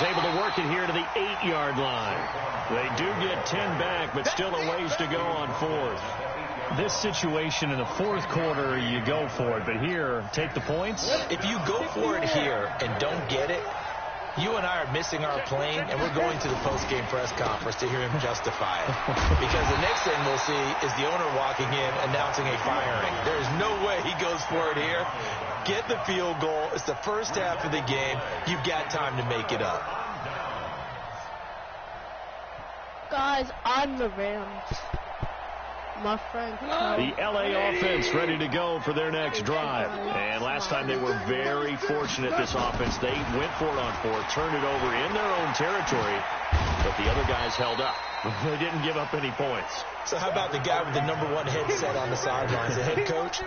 He's able to work it here to the 8-yard line. They do get 10 back, but still a ways to go on fourth. This situation in the fourth quarter, you go for it. But here, take the points. If you go for it here and don't get it, you and I are missing our plane, and we're going to the post-game press conference to hear him justify it. Because the next thing we'll see is the owner walking in announcing a firing. There is no way he goes for it here. Get the field goal. It's the first half of the game. You've got time to make it up. Guys, I'm the Rams. My friend. The LA offense ready to go for their next drive. And last time they were very fortunate, this offense. They went for it on fourth, turned it over in their own territory, but the other guys held up. They didn't give up any points. So how about the guy with the #1 headset on the sidelines, the head coach?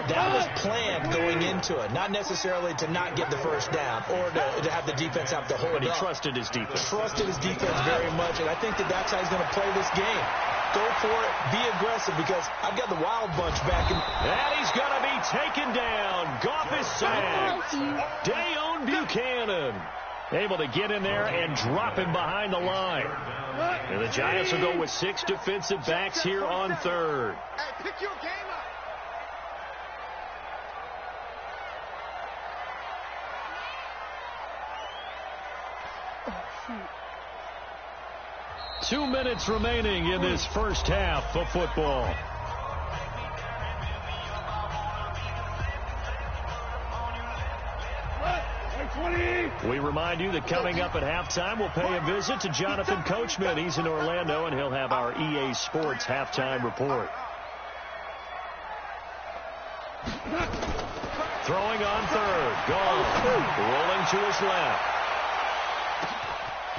That was planned going into it, not necessarily to not get the first down or to have the defense have to hold But he up. trusted his defense. Trusted his defense very much, and I think that's how he's going to play this game. Go for it. Be aggressive, because I've got the wild bunch back. And he's going to be taken down. Goff is sacked. Dayon Buchanan able to get in there and drop him behind the line. And the Giants will go with 6 defensive backs here on third. Hey, pick your game up. 2 minutes remaining in this first half of football. We remind you that coming up at halftime, we'll pay a visit to Jonathan Coachman. He's in Orlando, and he'll have our EA Sports halftime report. Throwing on third. Gone. Rolling to his left.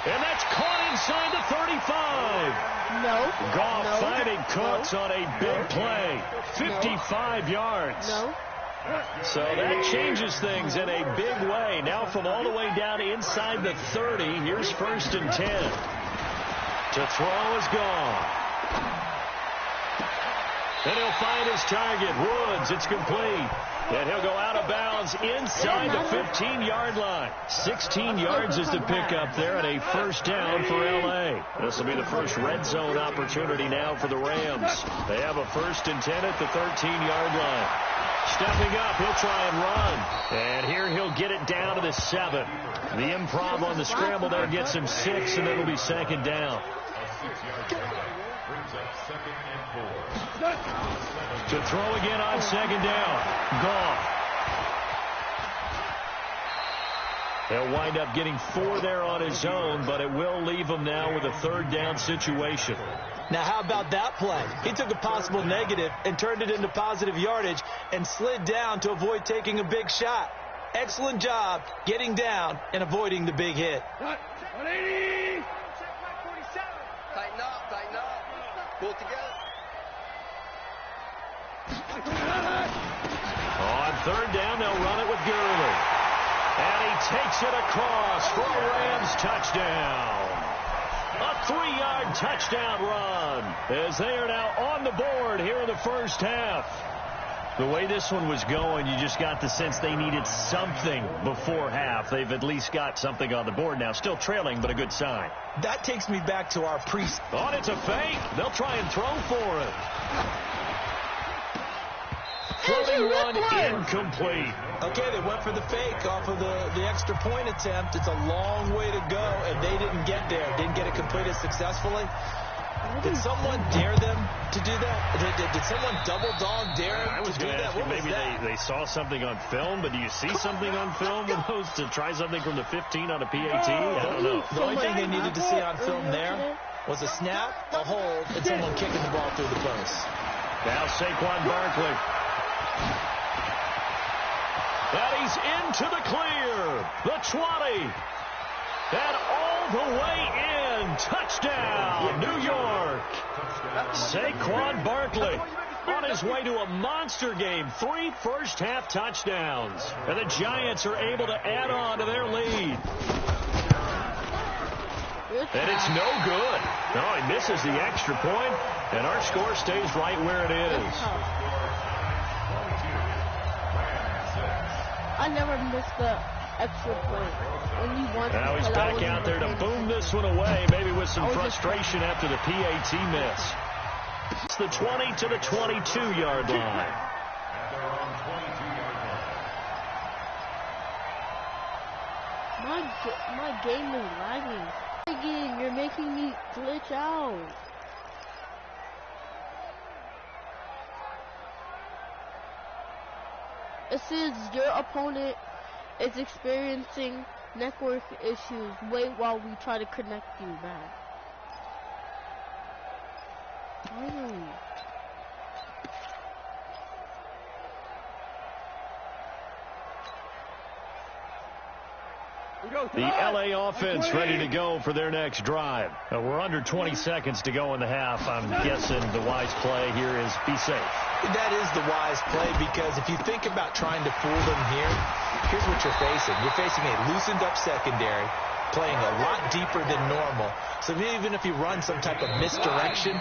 And that's caught inside the 35. No. Goff finding Cooks on a big play. 55 yards. No. So that changes things in a big way. Now from all the way down inside the 30, here's 1st and 10. To throw is gone. And he'll find his target. Woods, it's complete. And he'll go out of bounds inside the 15-yard line. 16 yards is the pickup there at a first down for L.A. This will be the first red zone opportunity now for the Rams. They have a 1st and 10 at the 13-yard line. Stepping up, he'll try and run. And here he'll get it down to the 7. The improv on the scramble there gets him 6, and it'll be 2nd down. To throw again on 2nd down. Goff. He'll wind up getting 4 there on his own, but it will leave him now with a 3rd down situation. Now, how about that play? He took a possible negative and turned it into positive yardage and slid down to avoid taking a big shot. Excellent job getting down and avoiding the big hit. 180. Tighten up, tighten up. Pull it together. On 3rd down, they'll run it with Gurley. And he takes it across for a Rams touchdown. A 3-yard touchdown run as they are now on the board here in the first half. The way this one was going, you just got the sense they needed something before half. They've at least got something on the board now. Still trailing, but a good sign. That takes me back to our Oh, it's a fake. They'll try and throw for it. Floating one incomplete. Okay, they went for the fake off of the extra point attempt. It's a long way to go, and they didn't get there. Didn't get it completed successfully. Did someone dare them to do that? Did someone double dog dare them I was to do going to that? ask you, maybe they saw something on film, but do you see something on film with those to try something from the 15 on a PAT? I don't know. The only thing they needed to see on film there was a snap, a hold, and someone kicking the ball through the post. Now Saquon Barkley. And he's into the clear. The 20. And all the way in. Touchdown, New York. Saquon Barkley on his way to a monster game. 3 first-half touchdowns. And the Giants are able to add on to their lead. And it's no good. No, he misses the extra point, and our score stays right where it is. I never missed the extra point. Only once. Now he's back out there to boom this one away, maybe with some frustration after the PAT miss. It's the 20 to the 22-yard line. My game is lagging. Again, you're making me glitch out. It says your opponent is experiencing network issues. Wait while we try to connect you back. Finally. The LA offense ready to go for their next drive. We're under 20 seconds to go in the half. I'm guessing the wise play here is be safe. That is the wise play, because if you think about trying to fool them here, here's what you're facing. You're facing a loosened up secondary, playing a lot deeper than normal. So even if you run some type of misdirection,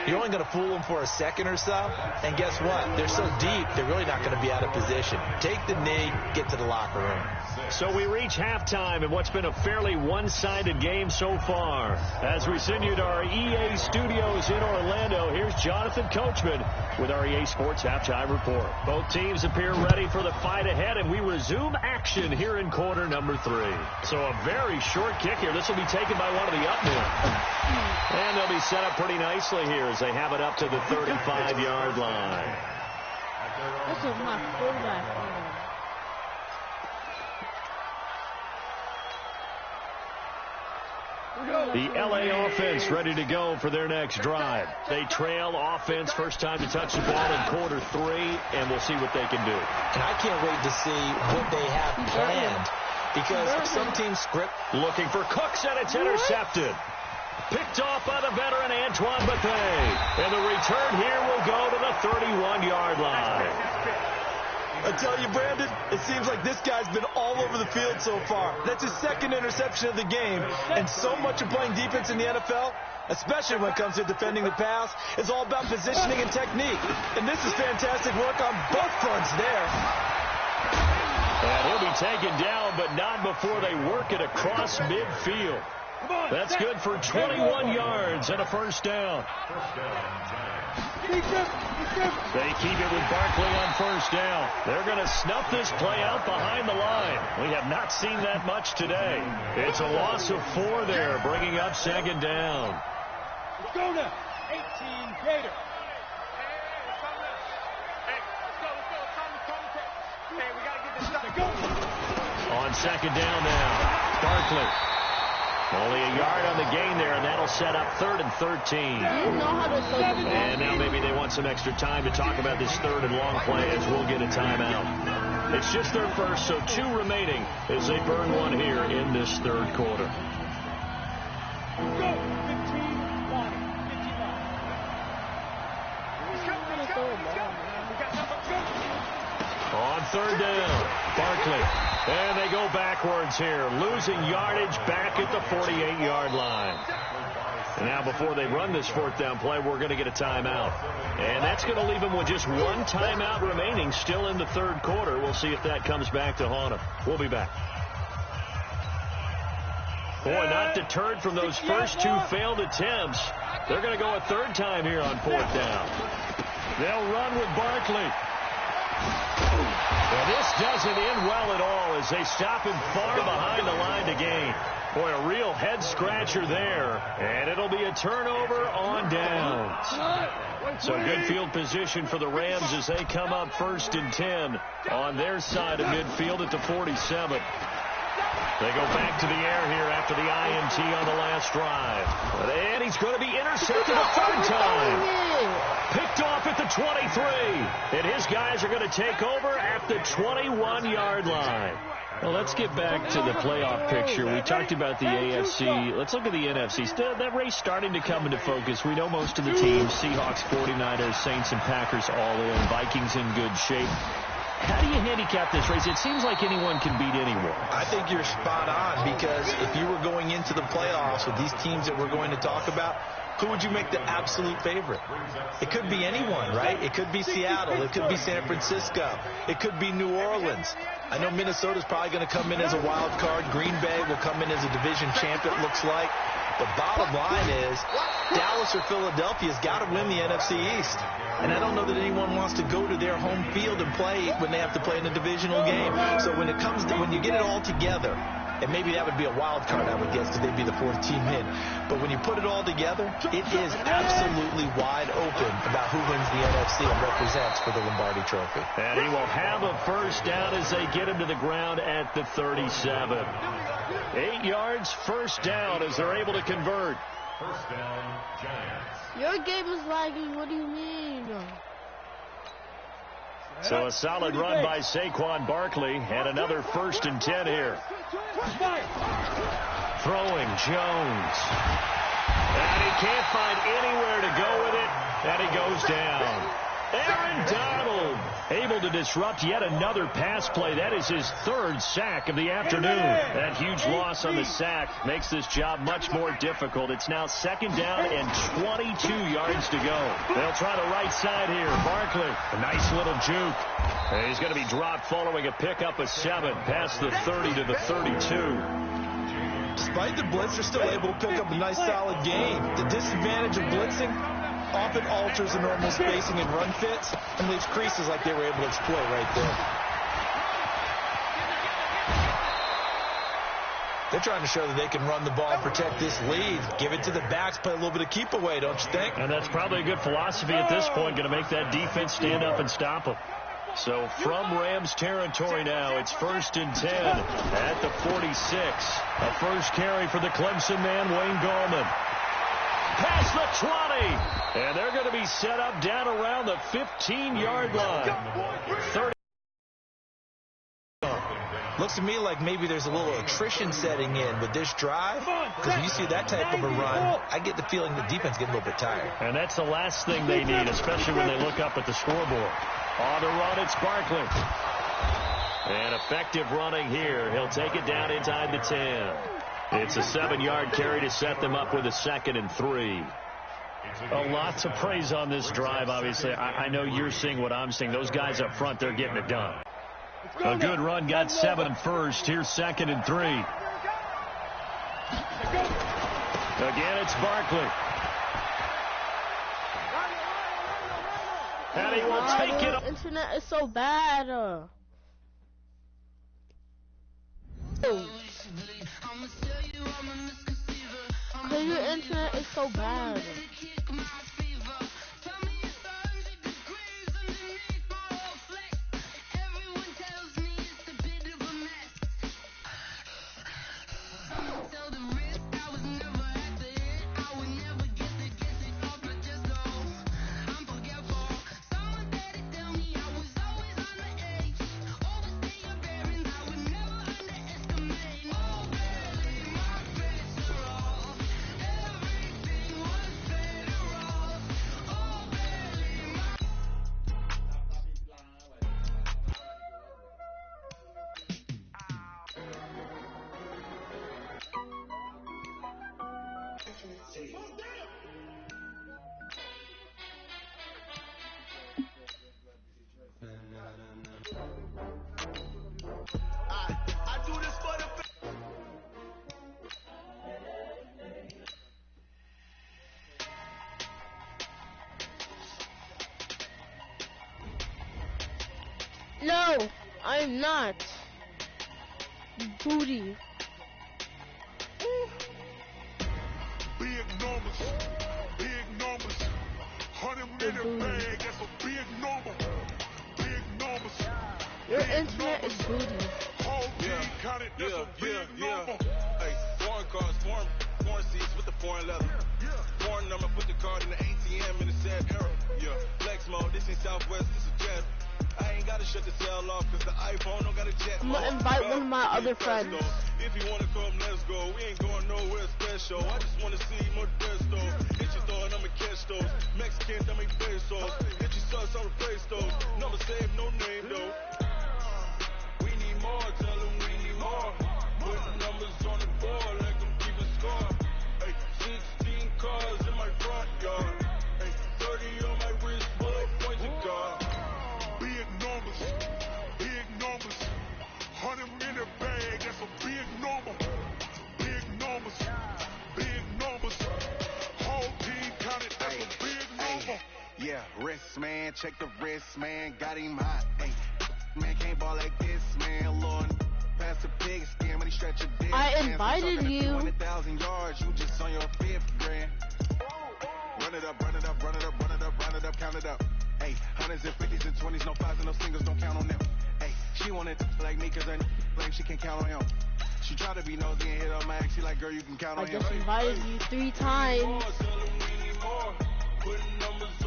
you're only going to fool them for a second or so. And guess what? They're so deep, they're really not going to be out of position. Take the knee, get to the locker room. So we reach halftime in what's been a fairly one-sided game so far. As we send you to our EA studios in Orlando, here's Jonathan Coachman with our EA Sports Halftime Report. Both teams appear ready for the fight ahead, and we resume action here in quarter number 3. So a very short kick here. This will be taken by one of the up men. And they'll be set up pretty nicely here as they have it up to the 35-yard line. This is my quarterback. The LA offense ready to go for their next drive. They trail offense, first time to touch the ball in quarter 3, and we'll see what they can do. And I can't wait to see what they have planned, because some teams script. Looking for Cooks, and it's intercepted. Picked off by the veteran Antoine Bethea. And the return here will go to the 31-yard line. I tell you, Brandon, it seems like this guy's been all over the field so far. That's his second interception of the game. And so much of playing defense in the NFL, especially when it comes to defending the pass, is all about positioning and technique. And this is fantastic work on both fronts there. And he'll be taken down, but not before they work it across midfield. That's good for 21 yards and a first down. They keep it with Barkley on first down. They're going to snuff this play out behind the line. We have not seen that much today. It's a loss of 4 there, bringing up second down. Go now. 18 Raider. On second down now, Barkley. Only a yard on the gain there, and that'll set up 3rd and 13. And now maybe they want some extra time to talk about this 3rd and long play as we'll get a timeout. It's just their first, so 2 remaining as they burn one here in this 3rd quarter. On 3rd down, Barkley. And they go backwards here, losing yardage back at the 48-yard line. And now before they run this 4th down play, we're going to get a timeout. And that's going to leave them with just 1 timeout remaining still in the 3rd quarter. We'll see if that comes back to haunt them. We'll be back. Boy, not deterred from those first 2 failed attempts. They're going to go a 3rd time here on 4th down. They'll run with Barkley. Well, this doesn't end well at all as they stop him far behind the line to gain. Boy, a real head-scratcher there. And it'll be a turnover on downs. So good field position for the Rams as they come up 1st and 10 on their side of midfield at the 47. They go back to the air here after the INT on the last drive. And he's going to be intercepted a 3rd time. Picked off at the 23. And his guys are going to take over at the 21-yard line. Well, let's get back to the playoff picture. We talked about the AFC. Let's look at the NFC. That race starting to come into focus. We know most of the teams, Seahawks, 49ers, Saints, and Packers all in. Vikings in good shape. How do you handicap this race? It seems like anyone can beat anyone. I think you're spot on, because if you were going into the playoffs with these teams that we're going to talk about, who would you make the absolute favorite? It could be anyone, right? It could be Seattle. It could be San Francisco. It could be New Orleans. I know Minnesota's probably going to come in as a wild card. Green Bay will come in as a division champ, it looks like. The bottom line is Dallas or Philadelphia's got to win the NFC East. And I don't know that anyone wants to go to their home field and play when they have to play in a divisional game. So when you get it all together, and maybe that would be a wild card, I would guess, because they'd be the fourth team in. But when you put it all together, it is absolutely wide open about who wins the NFC and represents for the Lombardi Trophy. And he will have a first down as they get him to the ground at the 37. 8 yards, first down as they're able to convert. First down, Giants. Your game is lagging. What do you mean? So a solid run by Saquon Barkley, and another 1st and 10 here. Throwing Jones. And he can't find anywhere to go with it, and he goes down. Aaron Donald able to disrupt yet another pass play. That is his 3rd sack of the afternoon. That huge loss on the sack makes this job much more difficult. It's now 2nd down and 22 yards to go. They'll try the right side here. Barkley, a nice little juke. And he's going to be dropped following a pickup of 7 past the 30 to the 32. Despite the blitz, they're still able to pick up a nice solid gain. The disadvantage of blitzing often alters the normal spacing and run fits and leaves creases like they were able to exploit right there. They're trying to show that they can run the ball and protect this lead. Give it to the backs, play a little bit of keep away, don't you think? And that's probably a good philosophy at this point, going to make that defense stand up and stop them. So from Rams territory now, it's 1st and 10 at the 46. A first carry for the Clemson man, Wayne Gallman. Past the 20. And they're going to be set up down around the 15-yard line. 30. Looks to me like maybe there's a little attrition setting in with this drive, because when you see that type of a run, I get the feeling the defense getting a little bit tired. And that's the last thing they need, especially when they look up at the scoreboard. On the run, it's Barkley. And effective running here. He'll take it down inside the 10. It's a 7-yard carry to set them up with a 2nd and 3. Lots of praise on this drive, obviously. I know you're seeing what I'm seeing. Those guys up front, they're getting it done. A good run, got 7 first. Here's 2nd and 3. Again, it's Barkley. And he will take it. The internet is so bad. Because your internet is so bad. No, I'm not. Booty. Big numbers, big numbers. 100 million bag, that's a big number. Big numbers. Your internet is booty. Whole team counted, that's a big number. Hey, foreign cars, foreign seats with the foreign leather. Foreign number, put the card in the ATM in the sad era. Yeah, flex mode, this ain't Southwest, this is Jazz. I ain't gotta shut the cell off cause the iPhone don't got a jet. I'm gonna invite one of my other friends. If you wanna come, let's go. We ain't going nowhere special. I just wanna see Modesto. Hit your throw and I'ma catch those. Mexicans, I make pesos. Hit your sauce, I'ma praise those. Number save, no name though. this, man. Check the wrist, man. Got him hot. Hey, man, can't ball like this, man. Lord, pass the pig skin when he stretch a dick. I invited you. 200,000 yards, you just on your 5th grand. Run it up, run it up, run it up, run it up, run it up, count it up. Hey, hundreds and 50s and 20s, no 5s and no singles, don't count on them. Hey, she wanted like me cause her like she can count on him. She tried to be nosy and hit on my ex. She like, girl, you can count on him. I just invited you 3 times. Putting numbers